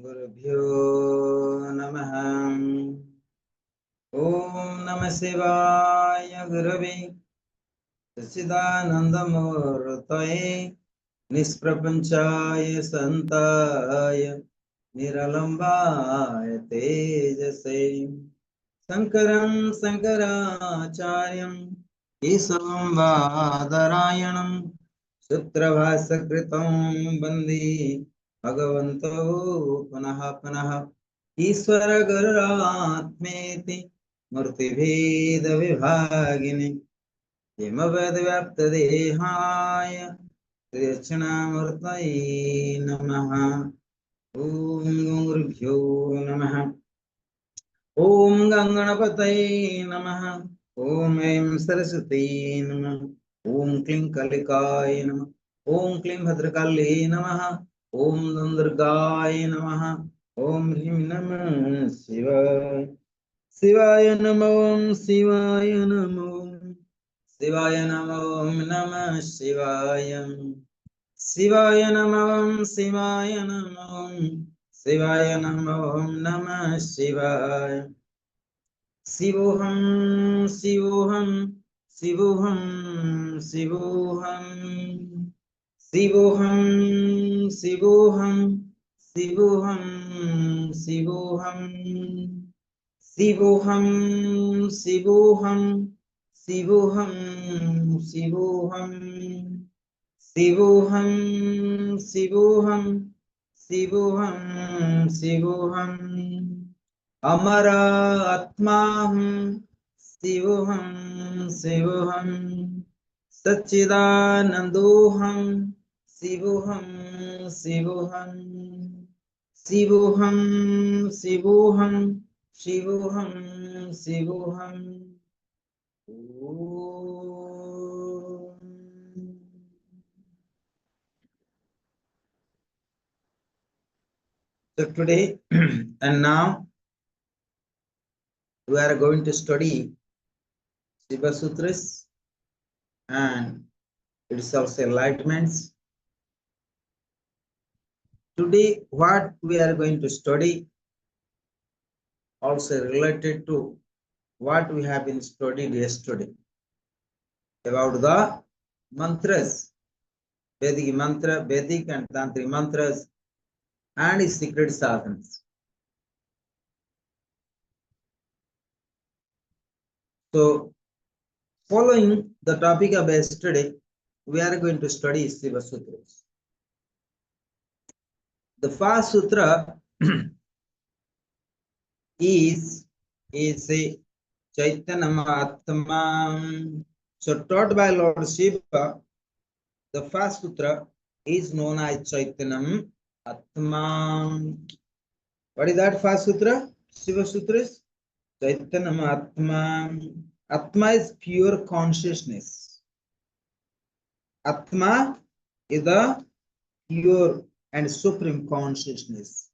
गुरुभ्यो नमः। ओम नमः शिवाय गुरवे सच्चिदानंदमूर्तये निष्प्रपंचाय संताय निरलंबाय तेजसे शंकरं शंकराचार्यं केशवं बादरायणं सूत्रभाष्यकृतं वन्दे भगवन्तो पुनः पुनः ईश्वर गुरुरात्मेति मूर्तिभेद विभागिने व्याप्तदेहाय दक्षिणामूर्तये नमः। ओम गुरुभ्यो नमः। ओम गंगणपतये नमः। ओम ऐं सरस्वती नमः। ओम क्लीं कलिकाय नमः। ओम क्लीं भद्रकाल्ये नमः। ओम दुर्गाय नमः। ओम ह्रीं नमः शिवाय। शिवाय नमो शिवाय नमो शिवाय नमो नमः शिवाय। शिवाय नमो शिवाय नमो शिवाय नमो नमः शिवाय। शिवोऽहं शिवोऽहं शिवोऽहं शिवोऽहं शिवोऽहं शिवोऽहं शिवोऽहं शिवोऽहं शिवोऽहं शिवोऽहं शिवोऽहं शिवोऽहं शिवोऽहं शिवोऽहं शिवोऽहं शिवोऽहं अमर आत्माहं शिवोऽहं शिवोऽहं सच्चिदानन्दोऽहं शिवोऽहं शिवोऽहं शिवोऽहं शिवोऽहं शिवोऽहं शिवोऽहं। So today and now we are going to study Shiva Sutras and its also enlightenments. Today what we are going to study also related to what we have been studied yesterday about the mantras, Vedic mantra, Vedic and Tantric mantras and its secret sadhanas. So following the topic of yesterday, we are going to study Shiva Sutras. The first sutra is a Chaitanya Mahatma. So taught by Lord Shiva, the first sutra is known as Chaitanya Atma. What is that first sutra? Shiva Sutras? Chaitanya Atma. Atma is pure consciousness. Atma is the pure and supreme consciousness.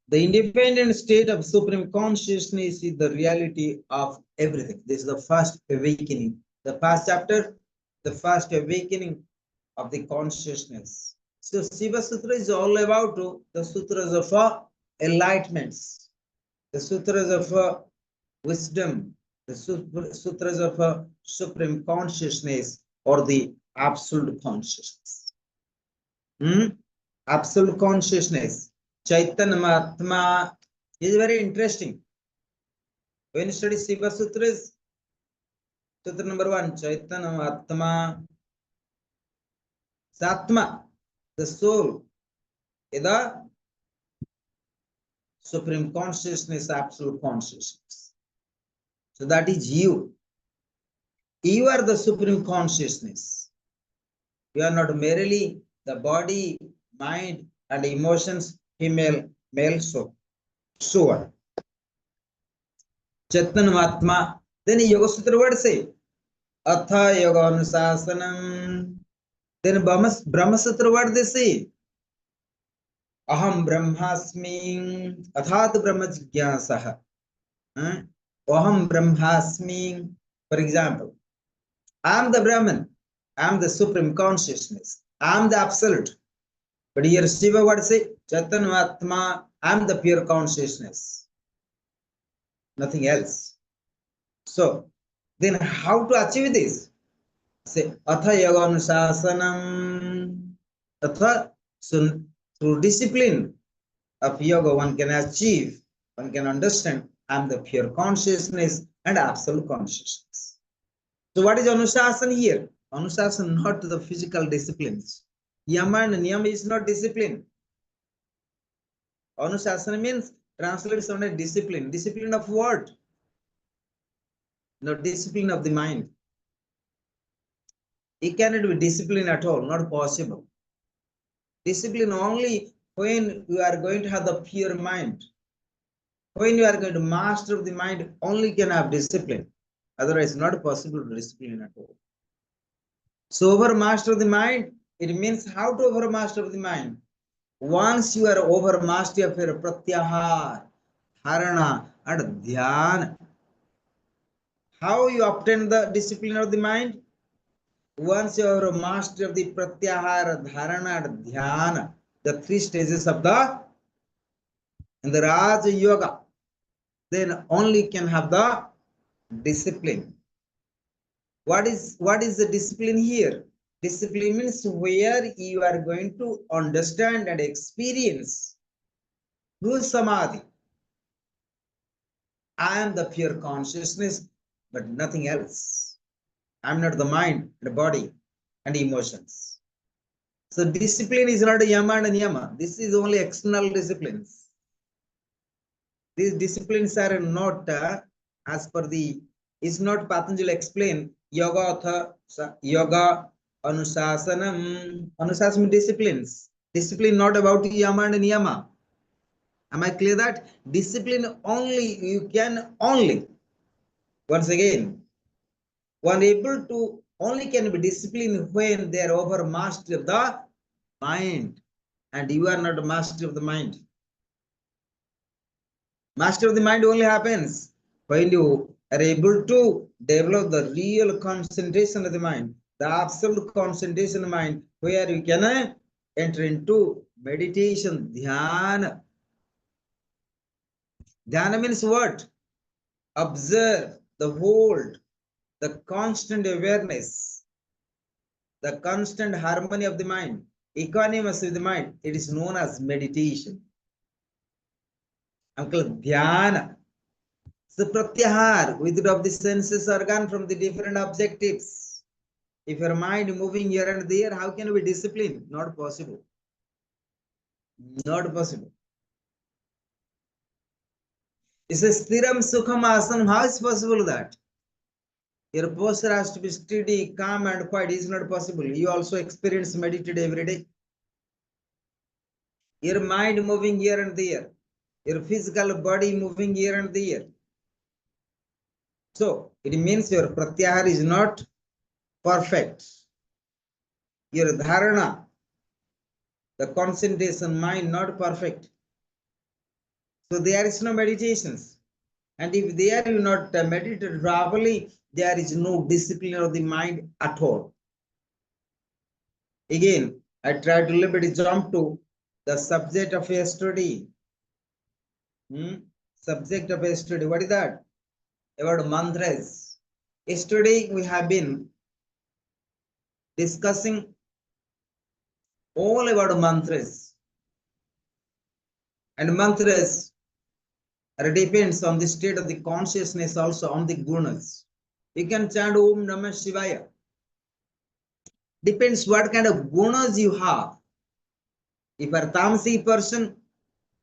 The independent state of supreme consciousness is the reality of everything. This is the first awakening. The past chapter, the first awakening of the consciousness. So Shiva Sutra is all about the sutras of enlightenments, the sutras of wisdom, the sutras of supreme consciousness or the absolute consciousness. Absolute consciousness. Chaitanya Mahatma is very interesting. When you study Shiva Sutras, Sutra number 1, Chaitanya Mahatma. Satma, the soul, is the supreme consciousness, absolute consciousness. So that is you. You are the supreme consciousness. You are not merely the body, mind, and emotions, female, male, so on. Chaitanya Mahatma. Then Yoga Sutra word say, Atha Yoga Anusasanam. Then Brahma Sutra word they say, Aham Brahmasmi Athat Brahma Jigyasaha. Aham Brahmasmi. For example, I am the Brahman, I am the supreme consciousness, I am the absolute. But here Shiva would say, Chaitanya, I am the pure consciousness, nothing else. So, then how to achieve this? Say, Atha Yoga Anusasanam. Atha, so through discipline of yoga, one can achieve, one can understand, I am the pure consciousness and absolute consciousness. So what is Anusasana here? Anusasana not the physical disciplines. Yama and Niyama is not discipline. Anusasana means translates on a discipline. Discipline of what? No, discipline of the mind. It cannot be discipline at all, not possible. Discipline only when you are going to have the pure mind. When you are going to master the mind, only can have discipline. Otherwise, not possible to discipline at all. So over master the mind, it means how to over master the mind. Once you are over mastery of your pratyahar, dharana, and dhyana, how you obtain the discipline of the mind? Once you are a master of the pratyahara, dharana, and dhyana, the three stages of the Raja Yoga, then only can have the discipline. What is the discipline here? Discipline means where you are going to understand and experience through samadhi. I am the pure consciousness, but nothing else. I am not the mind, the body, and emotions. So discipline is not a yama and niyama. This is only external disciplines. These disciplines are not as per the, is not Patanjali explained, yoga anusasanam. Anusasanam disciplines. Discipline not about yama and niyama. Am I clear that? Discipline only, you can only, once again, one able to only can be disciplined when they are over mastery of the mind. And you are not a master of the mind. Master of the mind only happens when you are able to develop the real concentration of the mind, the absolute concentration of the mind, where you can enter into meditation, dhyana. Dhyana means what? Observe, the hold, the constant awareness, the constant harmony of the mind, equanimous of the mind. It is known as meditation. Uncle Dhyana. So pratyahar, withdraw the senses organ from the different objectives. If your mind moving here and there, how can you be disciplined? Not possible. Not possible. It says Stiram Sukham Asanam. How is possible that? Your posture has to be steady, calm, and quiet. It is not possible. You also experience meditate every day. Your mind moving here and there. Your physical body moving here and there. So it means your pratyahar is not perfect. Your dharana, the concentration mind, not perfect. So there is no meditations. And if there you not meditate properly, there is no discipline of the mind at all. Again, I try to a little bit jump to the subject of yesterday. Subject of yesterday. What is that? About mantras. Yesterday we have been discussing all about mantras. And mantras depends on the state of the consciousness, also on the gunas. You can chant Om Namah Shivaya. Depends what kind of gunas you have. If you are a tamasic person,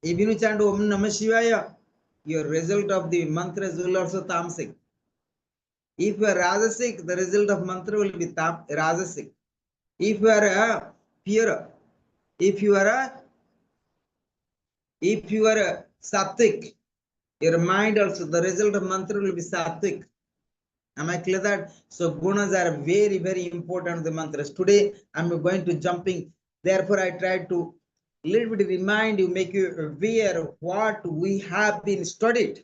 if you chant Om Namah Shivaya, your result of the mantras will also tamasic. If you are rajasic, the result of mantra will be rajasic. If you are a pure, if you are a sattvic, your mind also, the result of mantra will be sattvic. Am I clear that? So gunas are very, very important, the mantras. Today I'm going to jumping. Therefore, I try to little bit remind you, make you aware of what we have been studied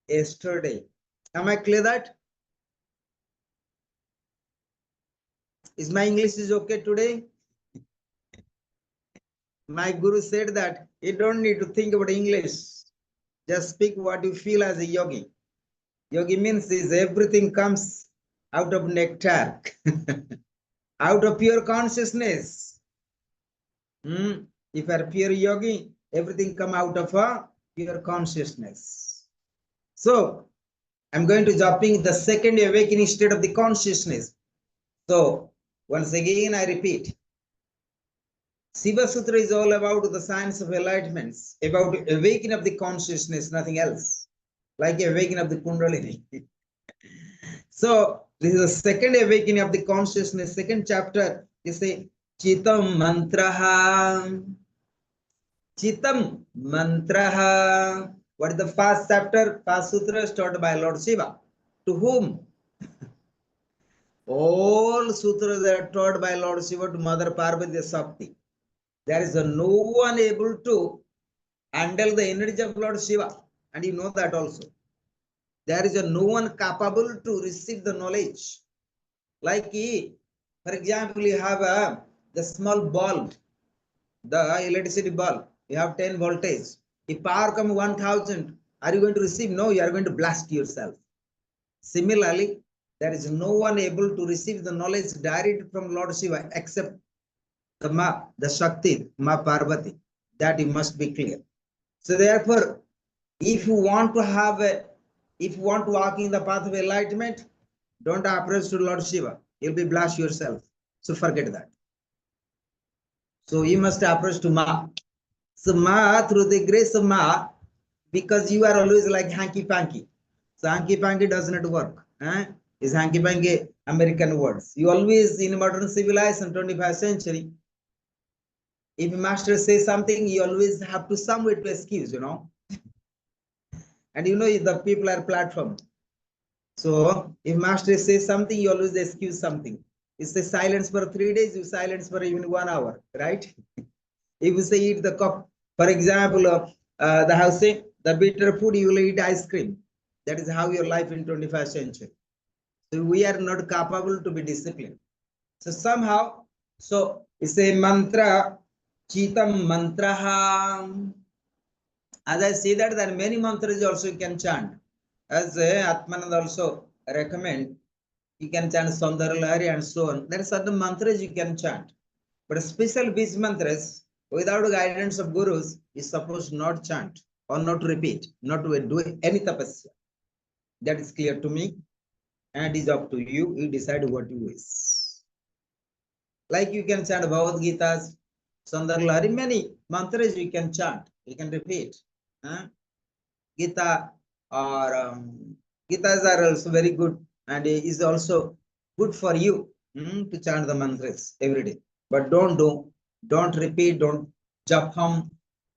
yesterday. Am I clear that? Is my English is okay today? My guru said that you don't need to think about English. Just speak what you feel as a yogi. Yogi means is everything comes out of nectar, out of pure consciousness. If you are pure yogi, everything come out of a pure consciousness. So I'm going to jumping the second awakening state of the consciousness. So once again, I repeat, Shiva Sutra is all about the science of enlightenment, about awakening of the consciousness, nothing else, like awakening of the Kundalini. So this is the second awakening of the consciousness, second chapter. You say, Chitam Mantraha. Chitam Mantraha. What is the first chapter? First sutra started by Lord Shiva. To whom? All sutras are taught by Lord Shiva to Mother Parvati Sakti. There is no one able to handle the energy of Lord Shiva. And you know that also. There is no one capable to receive the knowledge. Like, for example, you have the small bulb, the electricity bulb. You have 10 voltage. If power comes 1000, are you going to receive? No, you are going to blast yourself. Similarly, there is no one able to receive the knowledge direct from Lord Shiva except the Shakti, Ma Parvati. That you must be clear. So therefore, if you want to walk in the path of enlightenment, don't approach to Lord Shiva. You'll be blast yourself. So forget that. So you must approach to Ma. So Ma, through the grace of Ma, because you are always like hanky-panky. So hanky-panky does not work. Is hanky-panky American words. You always, in modern civilization, 21st century, if master says something, you always have to some way to excuse, And the people are platform. So if master says something, you always excuse something. You say silence for 3 days, you silence for even 1 hour, right? If you say eat the cup, for example, the housing, the bitter food, you will eat ice cream. That is how your life in 21st century. So we are not capable to be disciplined. So somehow, so it's a mantra, Chitam Mantraha. As I say that, there are many mantras also you can chant. As Atmananda also recommend, you can chant Sundaralari and so on. There are certain mantras you can chant. But special beach mantras, without guidance of gurus, is supposed not chant or not repeat, not to do any tapasya. That is clear to me. And it is up to you. You decide what you wish. Like you can chant Bhagavad Gita's, Sundaralari, many mantras you can chant, you can repeat. Gita or Gitas are also very good and is also good for you to chant the mantras every day. But don't repeat, don't jap hum,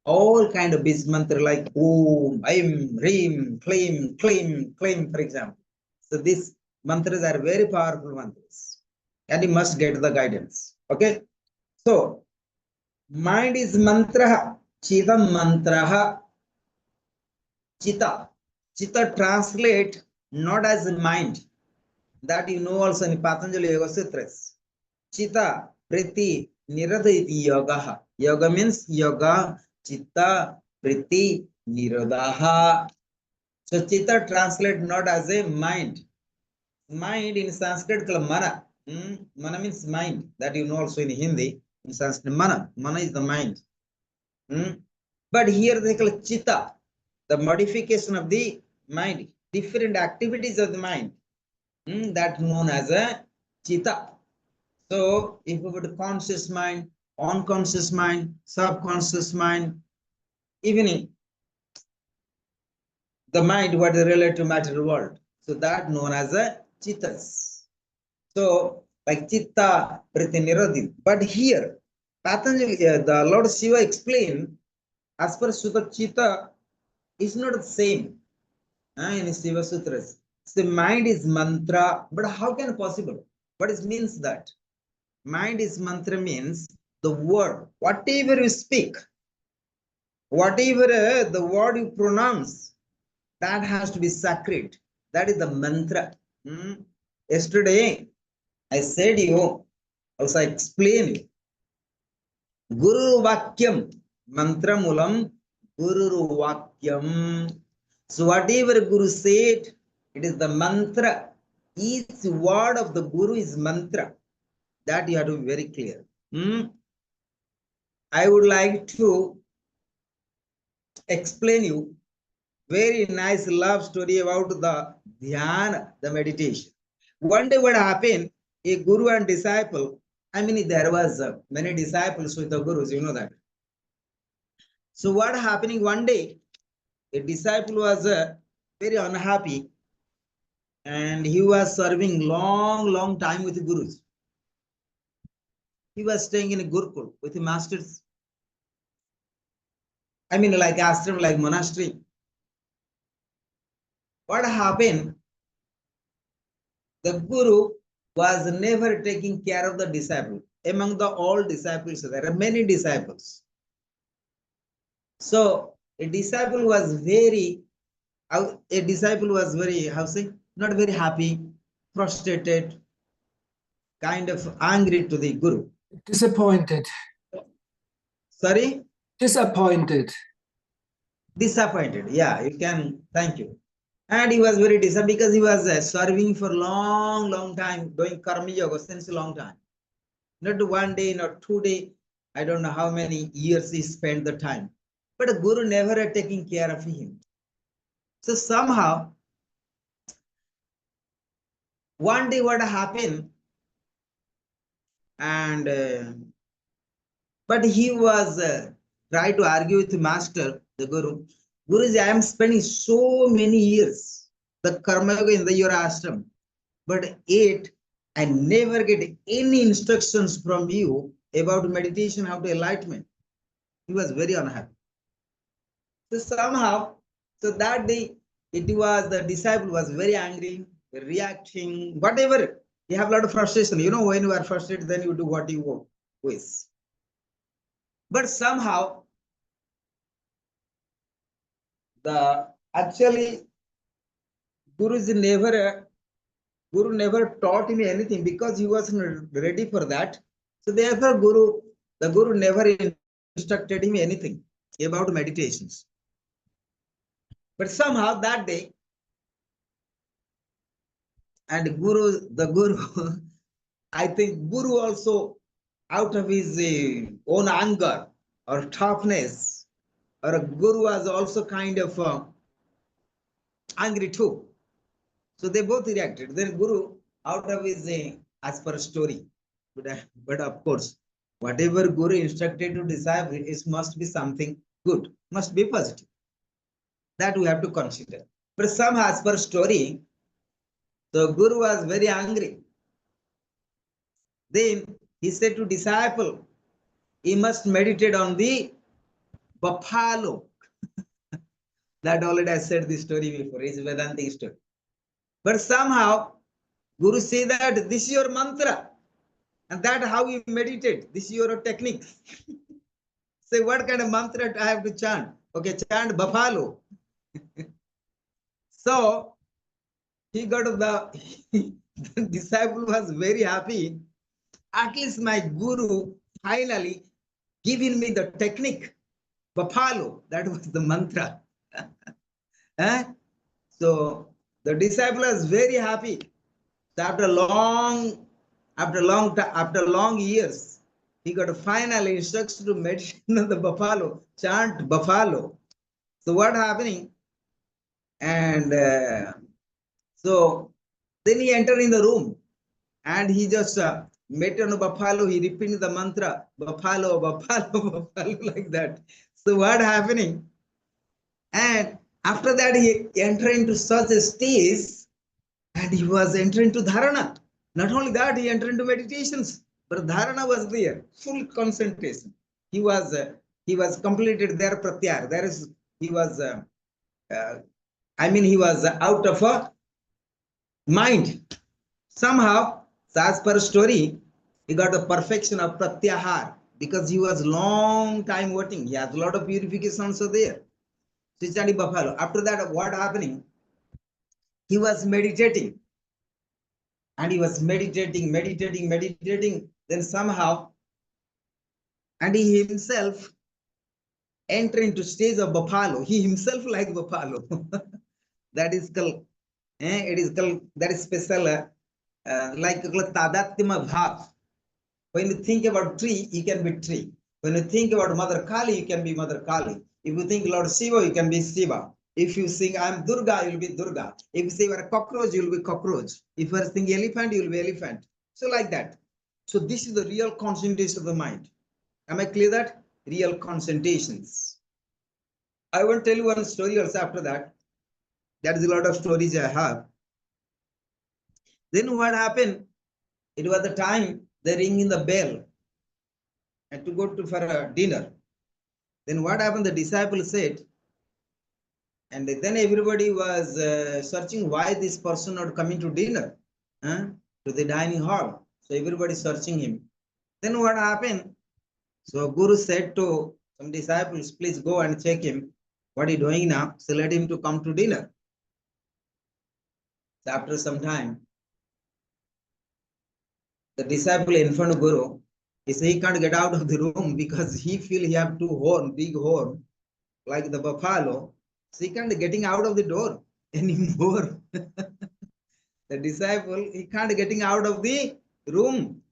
all kind of big mantra like Om, Aim, Reem, Claim, for example. So these mantras are very powerful mantras and you must get the guidance. Okay. So mind is mantra, Chidam mantra. Chitta. Chitta translate not as mind. That you know also in Patanjali Yoga Sutras. Chitta, Priti, Nirodha yoga. Yoga means yoga, Chitta, Priti, Nirodha. So Chitta translate not as a mind. Mind in Sanskrit called mana. Mana means mind. That you know also in Hindi. In Sanskrit, mana. Mana is the mind. But here they call Chitta. The modification of the mind, different activities of the mind, that known as a chitta. So if we put conscious mind, unconscious mind, subconscious mind, even the mind what is related to material world, so that known as a chittas. So like chitta, priti, nirodhi. But here, Patanjali, the Lord Shiva explained, as per Sutta, chitta is not the same in Shiva Sutras. The mind is mantra, but how can it possible? What it means that? Mind is mantra means the word, whatever you speak, whatever the word you pronounce, that has to be sacred. That is the mantra. Yesterday, I said you, also I explained you. Guru Vakyam, mantra mulam, Guru Vakyam. So whatever Guru said, it is the mantra. Each word of the Guru is mantra. That you have to be very clear. I would like to explain you very nice love story about the dhyana, the meditation. One day what happened, a guru and disciple, I mean there was many disciples with the gurus, you know that. So what happening one day, a disciple was very unhappy and he was serving long time with the gurus. He was staying in a Gurukul with the masters. I mean like ashram, like monastery. What happened? The guru was never taking care of the disciple. Among the all disciples, there are many disciples. So a disciple was very, how say, not very happy, frustrated, kind of angry to the guru. Disappointed. Sorry? Disappointed. Disappointed. Yeah, you can. Thank you. And he was very disappointed because he was serving for long time, doing karma yoga since a long time. Not one day, not 2 days. I don't know how many years he spent the time. But a guru never had taken care of him. So somehow, one day what happened, and but he was trying to argue with the master, the guru. Guruji, I am spending so many years the karma yoga in your ashram, but yet I never get any instructions from you about meditation, how to enlightenment. He was very unhappy. So somehow, so that day, it was the disciple was very angry, reacting, whatever. You have a lot of frustration. You know, when you are frustrated, then you do what you want with. But somehow, the actually Guru never taught him anything because he wasn't ready for that. So therefore, the Guru never instructed him anything about meditations. But somehow that day, and the Guru, I think Guru also, out of his own anger or toughness, or a Guru was also kind of angry too. So they both reacted. Then Guru, out of his, as per story, but of course, whatever Guru instructed to disciple, it must be something good, must be positive. That we have to consider. But some as per story, the Guru was very angry. Then he said to disciple, he must meditate on the buffalo. That already I said this story before, it's Vedantic story. But somehow, Guru said that this is your mantra. And that how you meditate. This is your technique. Say what kind of mantra I have to chant? Okay, chant buffalo. So he got the disciple was very happy. At least my guru finally given me the technique. Buffalo, that was the mantra. So the disciple was very happy. So after long years, he got a final instruction to meditate on the buffalo, chant buffalo. So what happening? And so then he entered in the room and he just met on a buffalo. He repeated the mantra, buffalo, buffalo, buffalo, like that. So what happening? And after that, he entered into such a stage and he was entering into dharana. Not only that, he entered into meditations, but dharana was there, full concentration. He was completed there pratyar. There is, he was, he was out of a mind. Somehow, as per story, he got the perfection of pratyahar because he was long time waiting. He has a lot of purification also there. Buffalo. After that, what happening? he was meditating. And he was meditating. Then somehow, and he himself entered into stage of buffalo. He himself like buffalo. That is called, it is called, that is special, like tadatyama bhav. When you think about tree, you can be tree. When you think about Mother Kali, you can be Mother Kali. If you think Lord Shiva, you can be Shiva. If you sing I am Durga, you will be Durga. If you say you are a cockroach, you will be cockroach. If you are saying elephant, you will be elephant. So like that. So this is the real concentration of the mind. Am I clear that? Real concentrations. I want to tell you one story also after that. That is a lot of stories I have. Then what happened? It was the time they ringing the bell and to go to for a dinner. Then what happened? The disciple said, and then everybody was searching why this person not coming to dinner, to the dining hall. So everybody searching him. Then what happened? So Guru said to some disciples, please go and check him. What he doing now? So let him to come to dinner. So after some time, the disciple in front of Guru, he said he can't get out of the room because he feel he have two horn, big horn, like the buffalo. So he can't getting out of the door anymore. The disciple, he can't getting out of the room.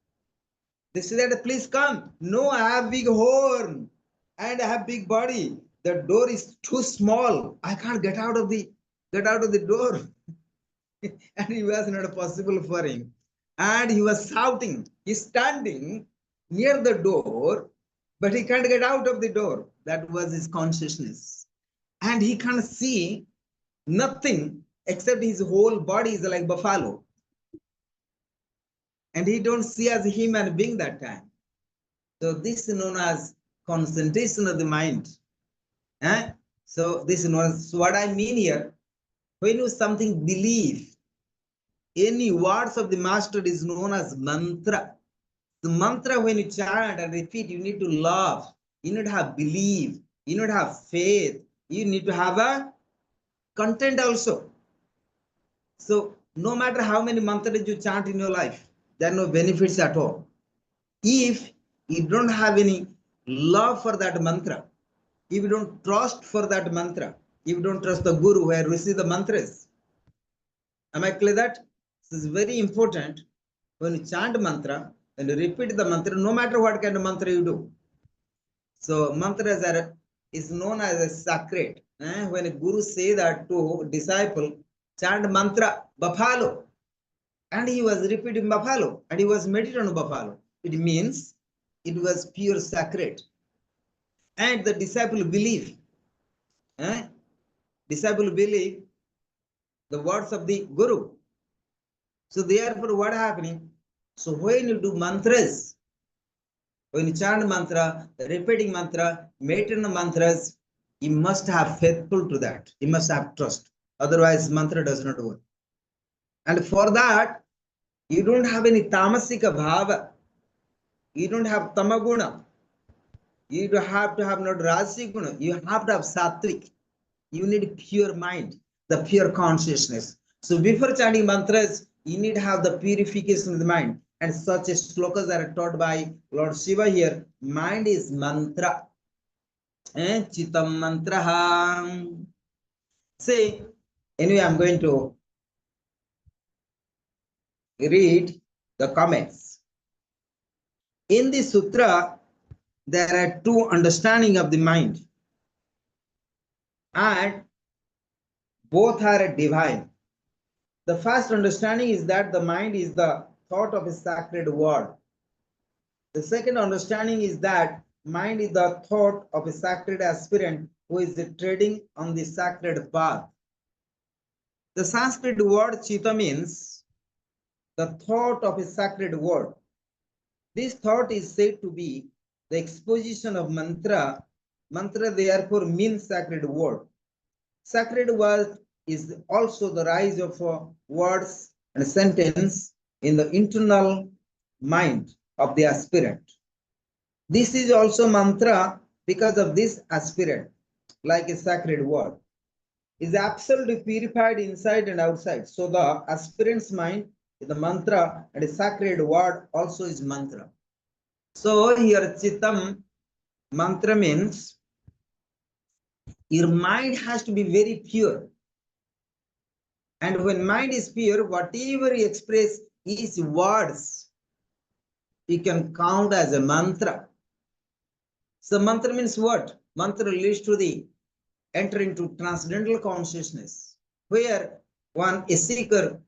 They said, please come. No, I have big horn and I have big body. The door is too small. I can't get out of the door. And it was not possible for him. And he was shouting. He's standing near the door, but he can't get out of the door. That was his consciousness. And he can't see nothing except his whole body is like buffalo. And he don't see as a human being that time. So this is known as concentration of the mind. So this is known as, so what I mean here, when you something believe, any words of the master is known as mantra. The mantra, when you chant and repeat, you need to love, you need to have belief, you need to have faith, you need to have a content also. So no matter how many mantras you chant in your life, there are no benefits at all. If you don't have any love for that mantra, if you don't trust for that mantra, if you don't trust the Guru who receives the mantras, am I clear that? This is very important. When you chant mantra and you repeat the mantra, no matter what kind of mantra you do. So mantras is known as a sacred. When a Guru say that to disciple, chant mantra, buffalo, and he was repeating buffalo, and he was meditating on buffalo. It means it was pure sacred. And the disciple believe. Disciple believe the words of the Guru. So therefore, what happening? So when you do mantras, when you chant mantra, repeating mantra, meditating mantras, you must have faithful to that. You must have trust. Otherwise, mantra does not work. And for that, you don't have any tamasika bhava. You don't have tamaguna. You don't have to have not rajasic guna. You have to have sattvic. You need pure mind, the pure consciousness. So before chanting mantras, you need to have the purification of the mind. And such slokas are taught by Lord Shiva here. Mind is mantra. Chitam mantra. See, anyway, I'm going to read the comments. In the sutra, there are two understandings of the mind. And both are divine. The first understanding is that the mind is the thought of a sacred word. The second understanding is that mind is the thought of a sacred aspirant who is treading on the sacred path. The Sanskrit word chitta means the thought of a sacred word. This thought is said to be the exposition of mantra. Mantra therefore means sacred word. Sacred word is also the rise of words and sentence in the internal mind of the aspirant. This is also mantra because of this aspirant, like a sacred word. is absolutely purified inside and outside. So the aspirant's mind is the mantra, and a sacred word also is mantra. So here Chitam mantra means your mind has to be very pure. And when mind is pure, whatever you express is words. You can count as a mantra. So mantra means what? Mantra leads to the enter into transcendental consciousness, where one is seeker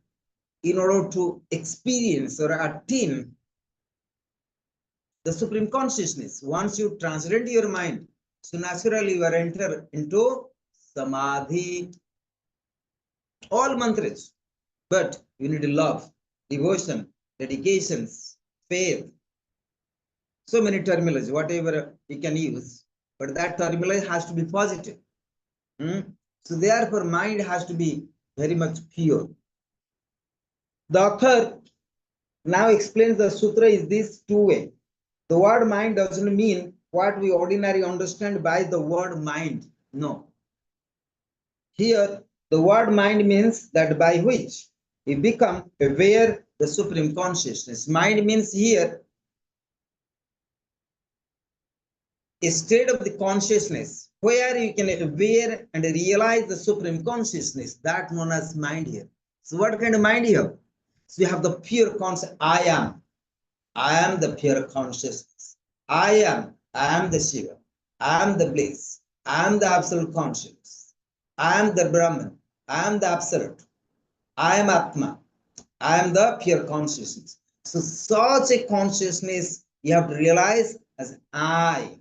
in order to experience or attain the supreme consciousness. Once you transcend your mind, so naturally you are enter into samadhi. All mantras, but you need love, devotion, dedications, faith. So many terminology, whatever you can use, but that terminology has to be positive. So therefore, mind has to be very much pure. The author now explains the sutra is this two-way. The word mind doesn't mean what we ordinarily understand by the word mind. No. Here, the word mind means that by which we become aware the supreme consciousness. Mind means here a state of the consciousness where you can aware and realize the supreme consciousness, that known as mind here. So what kind of mind here? So you have the pure concept, I am. I am the pure consciousness. I am the Shiva. I am the bliss. I am the absolute consciousness. I am the Brahman. I am the absolute. I am Atma. I am the pure consciousness. So such a consciousness you have to realize as I.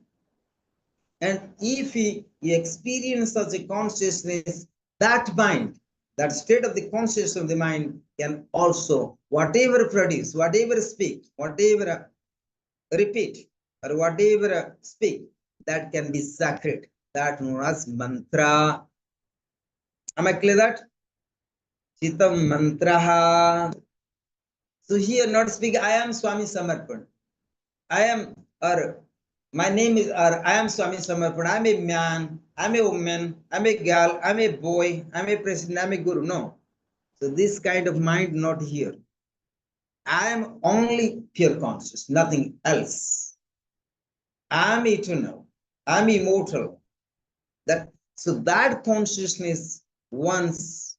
And if you experience such a consciousness, that mind, that state of the consciousness of the mind can also, whatever produce, whatever speak, whatever repeat, or whatever speak, that can be sacred. That known as mantra. Am I clear that? Chitam mantraha. So here not speak, I am Swami Samarpan. I am, or my name is, or I am Swami Samarpan. I'm a man, I'm a woman, I'm a girl, I'm a boy, I'm a president, I'm a guru. No. So this kind of mind not here. I am only pure conscious, nothing else. I am eternal. I'm immortal. So that consciousness, once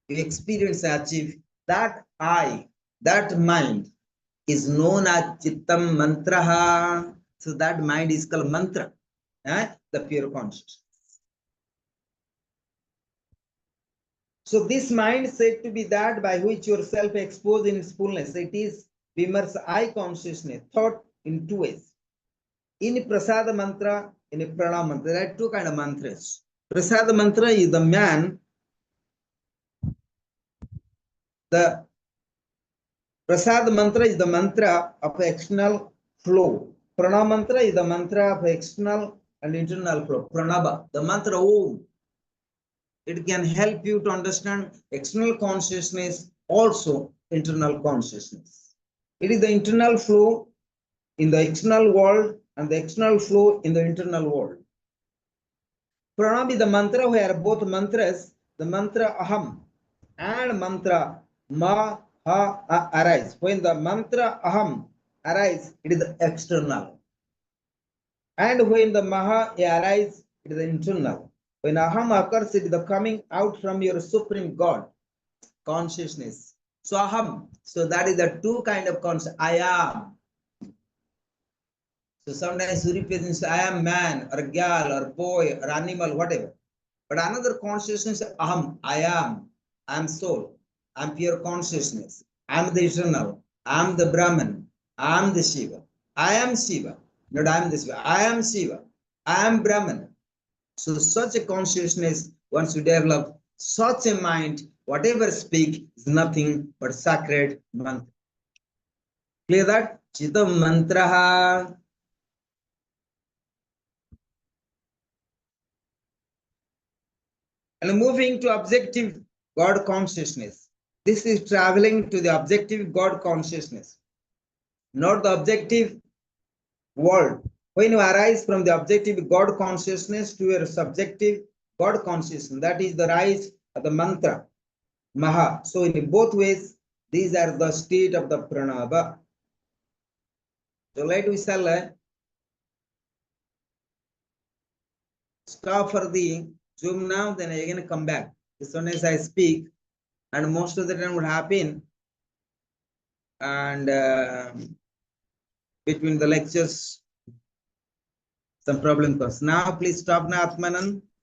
you experience and achieve, that I, that mind is known as Chittam Mantraha. So that mind is called mantra, the pure consciousness. So this mind said to be that by which yourself exposed in its fullness. It is Vimarsa I consciousness, thought in two ways. In Prasada mantra, in a Pranam mantra, there are two kinds of mantras. Prasada mantra is the man, the Prasada mantra is the mantra of external flow. Pranam mantra is the mantra of external and internal flow. Pranava, the mantra Om. It can help you to understand external consciousness, also internal consciousness. It is the internal flow in the external world and the external flow in the internal world. Pranam is the mantra where both mantras, the mantra Aham and mantra Ma Ha arise. When the mantra Aham arise, it is the external. And when the Maha arise, it is the internal. When Aham occurs, it is the coming out from your supreme God consciousness. So Aham, so that is the two kind of consciousness. I am. So sometimes you represent I am man or girl or boy or animal, whatever. But another consciousness, Aham, I am soul, I'm pure consciousness, I'm the eternal, I'm the Brahman, I'm the Shiva, I am Shiva, not I'm the Shiva, I am Shiva, I am Brahman. So such a consciousness, once you develop such a mind, whatever speak is nothing but sacred mantra. Clear that? Chitam mantraha. And moving to objective God consciousness. This is traveling to the objective God consciousness, not the objective world. When you arise from the objective God consciousness to your subjective God consciousness. That is the rise of the mantra, Maha. So in both ways, these are the state of the pranava. So let we shall stop for the Zoom now, then again come back. As soon as I speak, and most of the time would happen, and between the lectures, some problem comes. Now, please stop now, Atmanan.